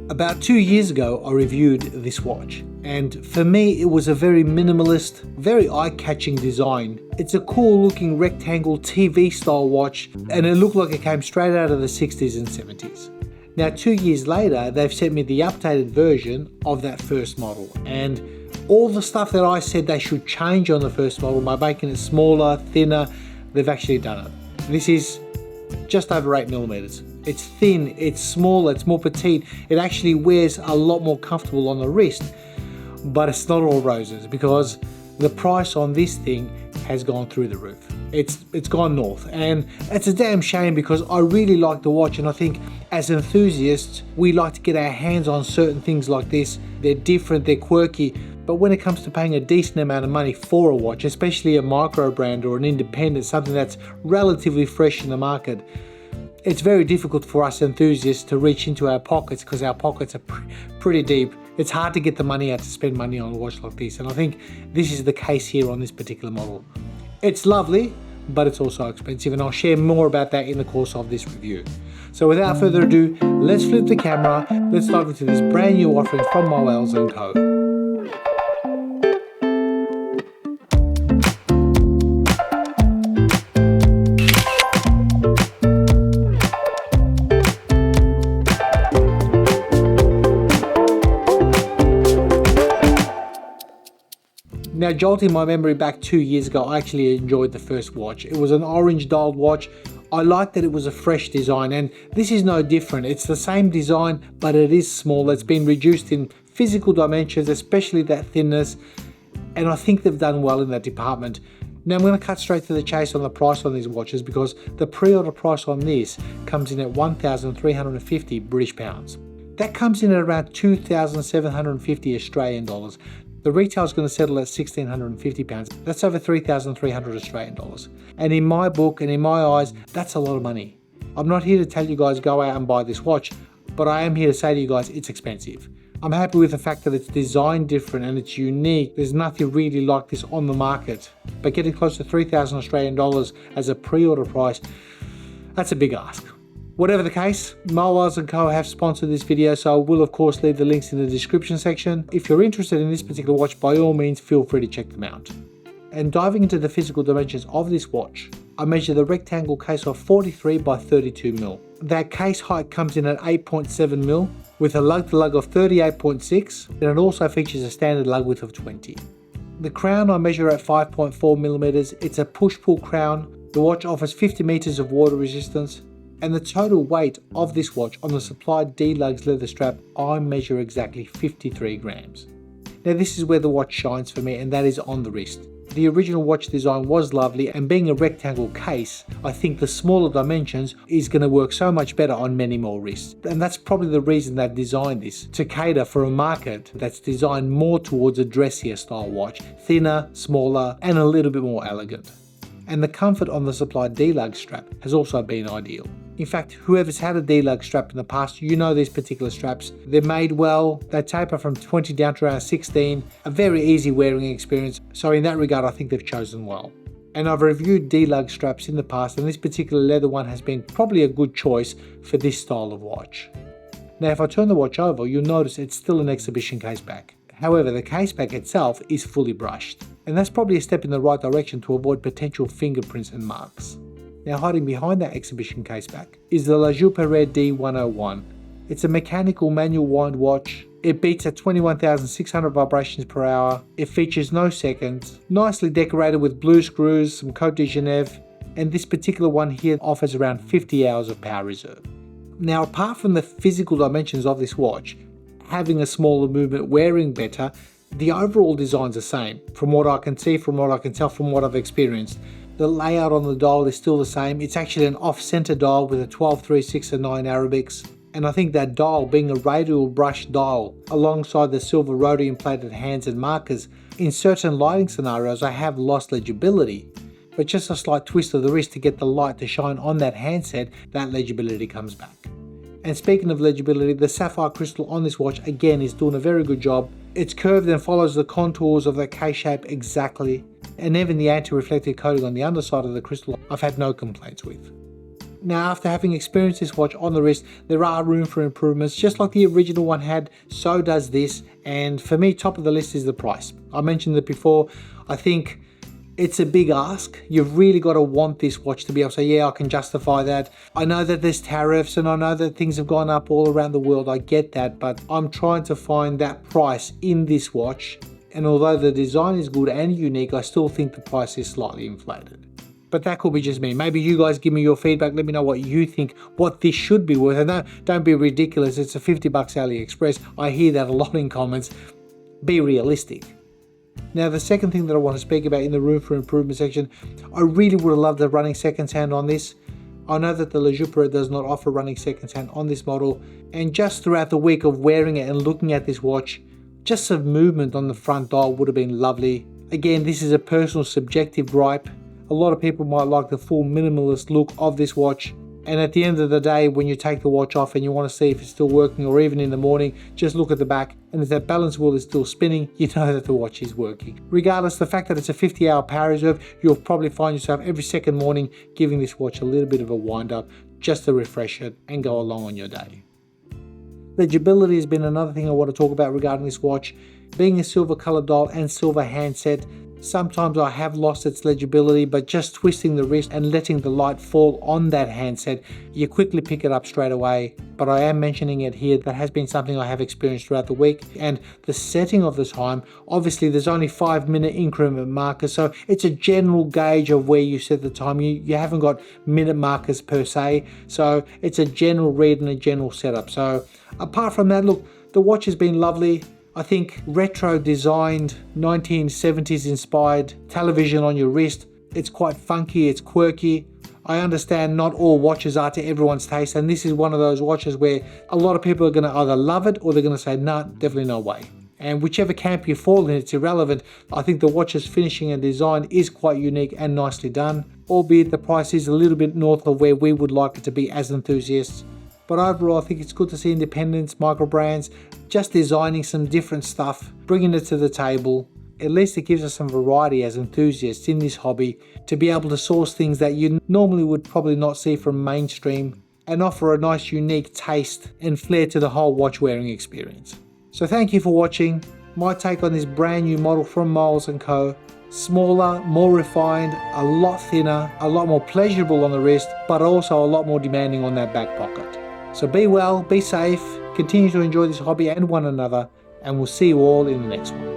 About 2 years ago, I reviewed this watch, and for me it was a very minimalist, very eye-catching design. It's a cool looking rectangle TV style watch, and it looked like it came straight out of the 60s and 70s. Now 2 years later, they've sent me the updated version of that first model, and all the stuff that I said they should change on the first model by making it smaller, thinner, they've actually done it. This is just over 8mm. It's thin, it's small, it's more petite. It actually wears a lot more comfortable on the wrist, but it's not all roses because the price on this thing has gone through the roof. It's gone north, and it's a damn shame because I really like the watch, and I think as enthusiasts we like to get our hands on certain things like this. They're different, they're quirky, but when it comes to paying a decent amount of money for a watch, especially a micro brand or an independent, something that's relatively fresh in the market, it's very difficult for us enthusiasts to reach into our pockets because our pockets are pretty deep. It's hard to get the money out to spend money on a watch like this, and I think this is the case here on this particular model. It's lovely, but it's also expensive, and I'll share more about that in the course of this review. So without further ado, let's flip the camera, let's dive into this brand new offering from Moels Co. Now, jolting my memory back 2 years ago, I actually enjoyed the first watch. It was an orange dialed watch. I liked that it was a fresh design, and this is no different. It's the same design, but it is small. It's been reduced in physical dimensions, especially that thinness, and I think they've done well in that department. Now I'm going to cut straight to the chase on the price on these watches because the pre-order price on this comes in at 1,350 British pounds. That comes in at around 2,750 Australian dollars. The retail is going to settle at £1,650. That's over 3,300 Australian dollars. And in my book and in my eyes, that's a lot of money. I'm not here to tell you guys go out and buy this watch, but I am here to say to you guys it's expensive. I'm happy with the fact that it's designed different and it's unique. There's nothing really like this on the market. But getting close to 3,000 Australian dollars as a pre-order price, that's a big ask. Whatever the case, Moels Co have sponsored this video, so I will of course leave the links in the description section. If you're interested in this particular watch, by all means feel free to check them out. And diving into the physical dimensions of this watch, I measured the rectangle case of 43 by 32mm. That case height comes in at 8.7mm with a lug-to-lug of 38.6, and it also features a standard lug width of 20. The crown I measure at 5.4mm. It's a push-pull crown. The watch offers 50 meters of water resistance. And the total weight of this watch on the supplied D-lugs leather strap, I measure exactly 53 grams. Now this is where the watch shines for me, and that is on the wrist. The original watch design was lovely, and being a rectangle case, I think the smaller dimensions is going to work so much better on many more wrists. And that's probably the reason they've designed this, to cater for a market that's designed more towards a dressier style watch, thinner, smaller, and a little bit more elegant. And the comfort on the supplied D-lug strap has also been ideal. In fact, whoever's had a D-lug strap in the past, you know these particular straps. They're made well, they taper from 20 down to around 16, a very easy wearing experience, so in that regard I think they've chosen well. And I've reviewed D-lug straps in the past, and this particular leather one has been probably a good choice for this style of watch. Now if I turn the watch over, you'll notice it's still an exhibition case back. However, the case back itself is fully brushed, and that's probably a step in the right direction to avoid potential fingerprints and marks. Now hiding behind that exhibition case back is the La Joux-Perret D101. It's a mechanical manual wind watch. It beats at 21,600 vibrations per hour. It features no seconds, nicely decorated with blue screws, some Cote de Genève, and this particular one here offers around 50 hours of power reserve. Now apart from the physical dimensions of this watch, having a smaller movement, wearing better, the overall design's the same. From what I can see, from what I can tell, from what I've experienced. The layout on the dial is still the same. It's actually an off-center dial with a 12, 3, 6 and 9 Arabics. And I think that dial, being a radial brush dial, alongside the silver rhodium plated hands and markers, in certain lighting scenarios I have lost legibility. But just a slight twist of the wrist to get the light to shine on that handset, that legibility comes back. And speaking of legibility, the sapphire crystal on this watch again is doing a very good job. It's curved and follows the contours of the case shape exactly, and even the anti-reflective coating on the underside of the crystal I've had no complaints with. Now, after having experienced this watch on the wrist, there are room for improvements. Just like the original one had, so does this. And for me, top of the list is the price. I mentioned it before. I think it's a big ask. You've really got to want this watch to be able to say, yeah, I can justify that. I know that there's tariffs and I know that things have gone up all around the world. I get that, but I'm trying to find that price in this watch. And although the design is good and unique, I still think the price is slightly inflated. But that could be just me. Maybe you guys give me your feedback. Let me know what you think, what this should be worth. And don't be ridiculous. It's a $50 AliExpress. I hear that a lot in comments. Be realistic. Now, the second thing that I want to speak about in the room for improvement section, I really would have loved the running seconds hand on this. I know that the Le Jour does not offer running seconds hand on this model. And just throughout the week of wearing it and looking at this watch, just some movement on the front dial would have been lovely. Again, this is a personal subjective gripe. A lot of people might like the full minimalist look of this watch. And at the end of the day, when you take the watch off and you want to see if it's still working, or even in the morning, just look at the back. And if that balance wheel is still spinning, you know that the watch is working. Regardless, the fact that it's a 50-hour power reserve, you'll probably find yourself every second morning giving this watch a little bit of a wind up just to refresh it and go along on your day. Legibility has been another thing I want to talk about regarding this watch. Being a silver color dial and silver handset, sometimes I have lost its legibility, but just twisting the wrist and letting the light fall on that handset, you quickly pick it up straight away. But I am mentioning it here. That has been something I have experienced throughout the week. And the setting of the time, obviously there's only 5-minute increment markers, so it's a general gauge of where you set the time. You haven't got minute markers per se, so it's a general read and a general setup. So apart from that, look, the watch has been lovely. I think retro designed, 1970s inspired television on your wrist. It's quite funky, it's quirky. I understand not all watches are to everyone's taste, and this is one of those watches where a lot of people are going to either love it or they're going to say, nah, definitely no way. And whichever camp you fall in, it's irrelevant. I think the watch's finishing and design is quite unique and nicely done, albeit the price is a little bit north of where we would like it to be as enthusiasts. But overall, I think it's good to see independents, micro brands, just designing some different stuff, bringing it to the table. At least it gives us some variety as enthusiasts in this hobby to be able to source things that you normally would probably not see from mainstream and offer a nice unique taste and flair to the whole watch wearing experience. So thank you for watching. My take on this brand new model from Moels Co. Smaller, more refined, a lot thinner, a lot more pleasurable on the wrist, but also a lot more demanding on that back pocket. So be well, be safe, continue to enjoy this hobby and one another, and we'll see you all in the next one.